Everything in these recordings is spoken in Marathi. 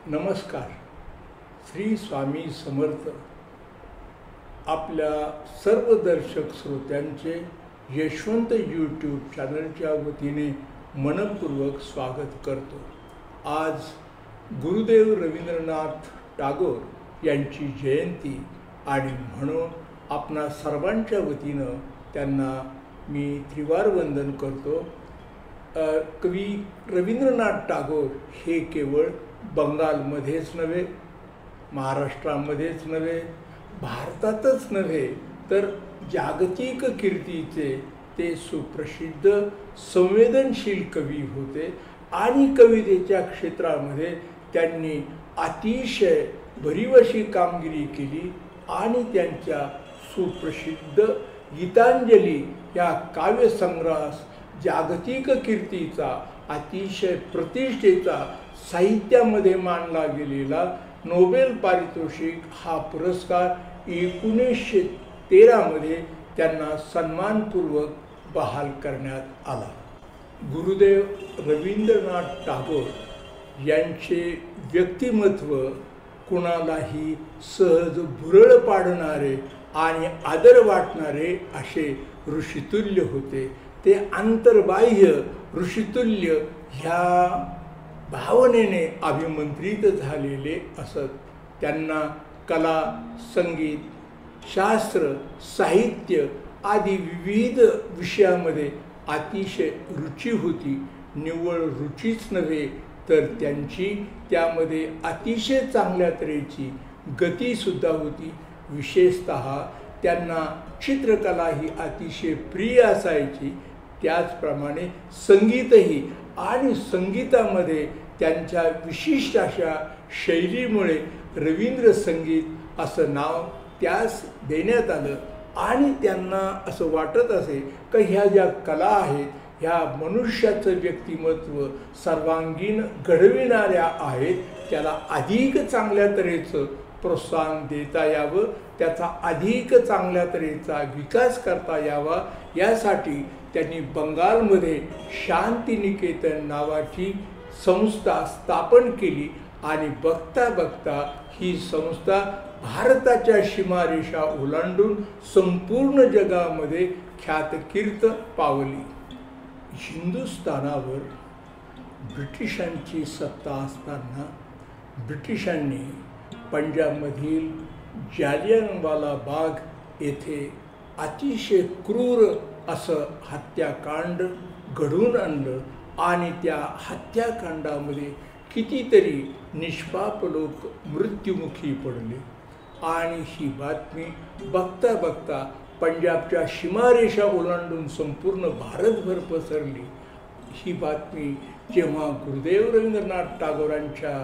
नमस्कार. श्री स्वामी समर्थ. आपल्या सर्व दर्शक श्रोत्यांचे यशवंत यूट्यूब चॅनलच्या वतीने मनपूर्वक स्वागत करतो. आज गुरुदेव रवींद्रनाथ टागोर यांची जयंती आणि म्हणून आपणा सर्वांच्या वतीनं त्यांना मी त्रिवार वंदन करतो. कवी रवींद्रनाथ टागोर हे केवळ बंगालमध्येच नव्हे, महाराष्ट्रामध्येच नव्हे, भारतातच नव्हे तर जागतिक कीर्तीचे ते सुप्रसिद्ध संवेदनशील कवी होते आणि कवितेच्या क्षेत्रामध्ये त्यांनी अतिशय भरीव अशी कामगिरी केली आणि त्यांच्या सुप्रसिद्ध गीतांजली या काव्यसंग्रहास जागतिक कीर्तीचा, अतिशय प्रतिष्ठेचा, साहित्यामध्ये मानला गेलेला नोबेल पारितोषिक हा पुरस्कार 1913 मध्ये त्यांना सन्मानपूर्वक बहाल करण्यात आला. गुरुदेव रवींद्रनाथ टागोर यांचे व्यक्तिमत्व कुणालाही सहज भुरळ पाडणारे आणि आदर वाटणारे असे ऋषितुल्य होते. ते अंतर्बाह्य ऋषितुल्य ह्या भावनेने अभिमंत्रित झालेले असत. त्यांना कला, संगीत, शास्त्र, साहित्य आदी विविध विषयामध्ये अतिशय रुची होती. निव्वळ रुचीच नव्हे तर त्यांची त्यामध्ये अतिशय चांगल्या तऱ्हेची गतीसुद्धा होती. विशेषतः त्यांना चित्रकला ही अतिशय प्रिय असायची. त्याचप्रमाणे संगीतही, आणि संगीतामध्ये त्यांच्या विशिष्ट अशा शैलीमुळे रवींद्र संगीत असं नाव त्यास देण्यात आलं. आणि त्यांना असं वाटत असे की ह्या ज्या कला आहेत ह्या मनुष्याचं व्यक्तिमत्व सर्वांगीण घडविणाऱ्या आहेत, त्याला अधिक चांगल्या तऱ्हेचं प्रोत्साहन देता यावं, त्याचा अधिक चांगल्या तऱ्हेचा विकास करता यावा, यासाठी त्यांनी बंगालमध्ये शांतिनिकेतन नावाची संस्था स्थापन केली. आणि बघता बघता ही संस्था भारताच्या सीमारेषा ओलांडून संपूर्ण जगामध्ये ख्यातकीर्त पावली. हिंदुस्थानावर ब्रिटिशांची सत्ता असताना ब्रिटिशांनी पंजाबमधील जालियनवाला बाग येथे अतिशय क्रूर असं हत्याकांड घडवून आणलं आणि त्या हत्याकांडामध्ये कितीतरी निष्पाप लोक मृत्युमुखी पडले. आणि ही बातमी बघता बघता पंजाबच्या सीमारेषा ओलांडून संपूर्ण भारतभर पसरली. ही बातमी जेव्हा गुरुदेव रवींद्रनाथ टागोरांच्या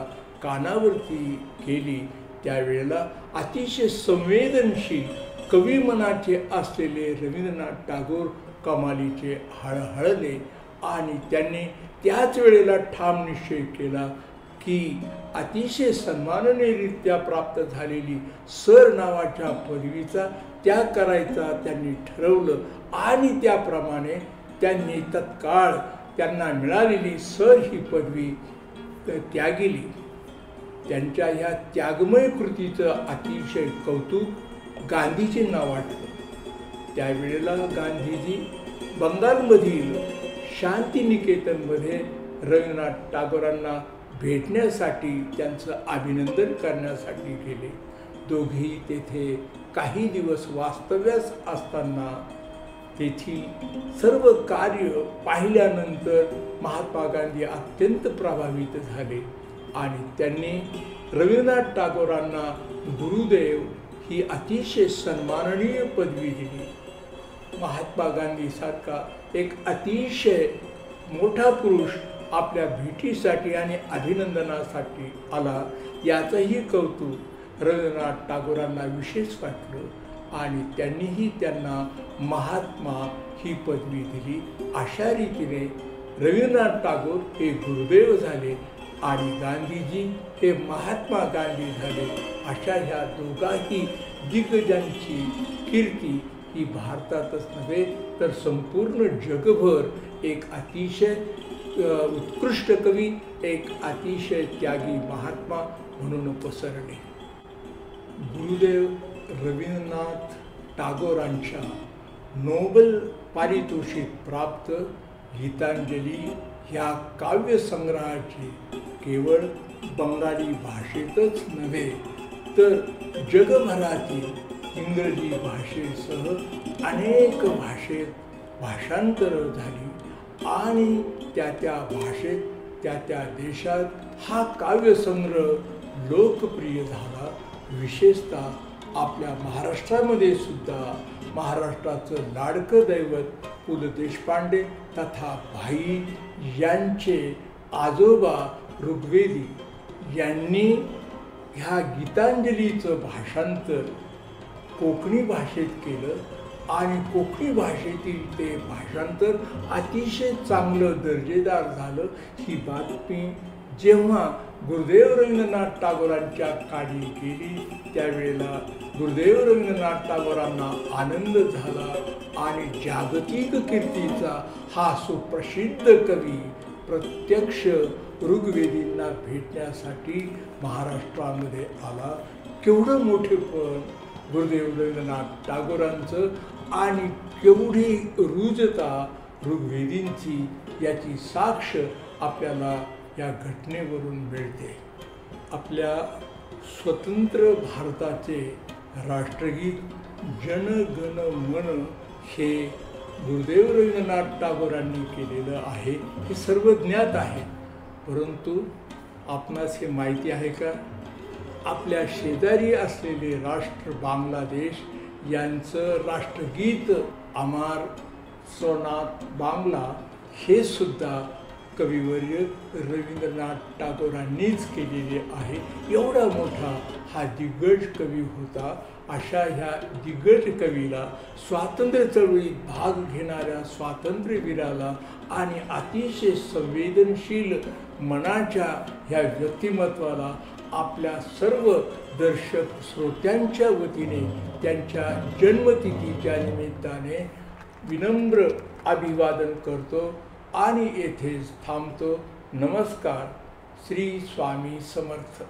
कानावरती गेली त्यावेळेला अतिशय संवेदनशील कवी मनाचे असलेले रवींद्रनाथ टागोर कमालीचे हळहळले आणि त्यांनी त्याच वेळेला ठाम निश्चय केला की अतिशय सन्माननीयरित्या प्राप्त झालेली सर नावाच्या पदवीचा त्याग करायचा त्यांनी ठरवलं. आणि त्याप्रमाणे त्यांनी तत्काळ त्यांना मिळालेली सर ही पदवी त्यागिली. त्यांच्या ह्या त्यागमय कृतीचं अतिशय कौतुक गांधीजींना वाटलं. त्यावेळेला गांधीजी बंगालमधील शांतिनिकेतनमध्ये रवींद्रनाथ टागोरांना भेटण्यासाठी, त्यांचं अभिनंदन करण्यासाठी गेले. दोघेही तेथे काही दिवस वास्तव्यास असताना तेथील सर्व कार्य पाहिल्यानंतर महात्मा गांधी अत्यंत प्रभावित झाले आणि त्यांनी रवींद्रनाथ टागोरांना गुरुदेव ही अतिशय सन्माननीय पदवी दिली. महात्मा गांधीसारखा एक अतिशय मोठा पुरुष आपल्या भेटीसाठी आणि अभिनंदनासाठी आला, याचंही कौतुक रवींद्रनाथ टागोरांना विशेष वाटलं आणि त्यांनीही त्यांना महात्मा ही पदवी दिली. अशा रीतीने रवींद्रनाथ टागोर हे गुरुदेव झाले आणि गांधीजी हे महात्मा गांधी झाले. अशा ह्या दोघाही दिग्गजांची कीर्ती ही भारतातच नव्हे तर संपूर्ण जगभर एक अतिशय उत्कृष्ट कवी, एक अतिशय त्यागी महात्मा म्हणून पसरले. गुरुदेव रवींद्रनाथ टागोरांच्या नोबेल पारितोषिक प्राप्त गीतांजली ह्या काव्यसंग्रहाची केवळ बंगाली भाषेतच नव्हे तर जगभरातील इंग्रजी भाषेसह अनेक भाषेत भाषांतरं झाली आणि त्या भाषेत त्या देशात हा काव्यसंग्रह लोकप्रिय झाला. विशेषतः आपल्या महाराष्ट्रामध्ये सुद्धा महाराष्ट्राचं लाडकं दैवत पु ल देशपांडे तथा भाई यांचे आजोबा ऋग्वेदी यांनी ह्या गीतांजलीचं भाषांतर कोकणी भाषेत केलं आणि कोकणी भाषेतील ते भाषांतर अतिशय चांगलं दर्जेदार झालं. ही बातमी जेव्हा गुरुदेव रवींद्रनाथ टागोरांच्या कानी गेली त्यावेळेला गुरुदेव रवींद्रनाथ टागोरांना आनंद झाला आणि जागतिक कीर्तीचा हा सुप्रसिद्ध कवी प्रत्यक्ष ऋग्वेदींना भेटण्यासाठी महाराष्ट्रामध्ये आला. केवढं मोठेपण गुरुदेव रवींद्रनाथ टागोरांचं आणि केवढी रुजता ऋग्वेदींची याची साक्ष आपल्याला या घटनेवरून मिळते. आपल्या स्वतंत्र भारताचे राष्ट्रगीत जन गण मन हे गुरुदेव रवींद्रनाथ टागोरांनी केलेलं आहे. हे सर्व ज्ञात आहे, परंतु आपणास हे माहिती आहे का, आपल्या शेजारी असलेले राष्ट्र बांगलादेश यांचं राष्ट्रगीत अमार सोनात बांगला हे सुद्धा कविवर्य रवींद्रनाथ टागोरांनीच केलेले आहे. एवढा मोठा हा दिग्गज कवी होता. अशा ह्या दिग्गज कवीला, स्वातंत्र्य चळवळीत भाग घेणाऱ्या स्वातंत्र्यवीराला आणि अतिशय संवेदनशील मनाच्या ह्या व्यक्तिमत्वाला आपल्या सर्व दर्शक श्रोत्यांच्या वतीने त्यांच्या जन्मतिथीच्या निमित्ताने विनम्र अभिवादन करतो आणि येथेच थांबतो. नमस्कार. श्री स्वामी समर्थ.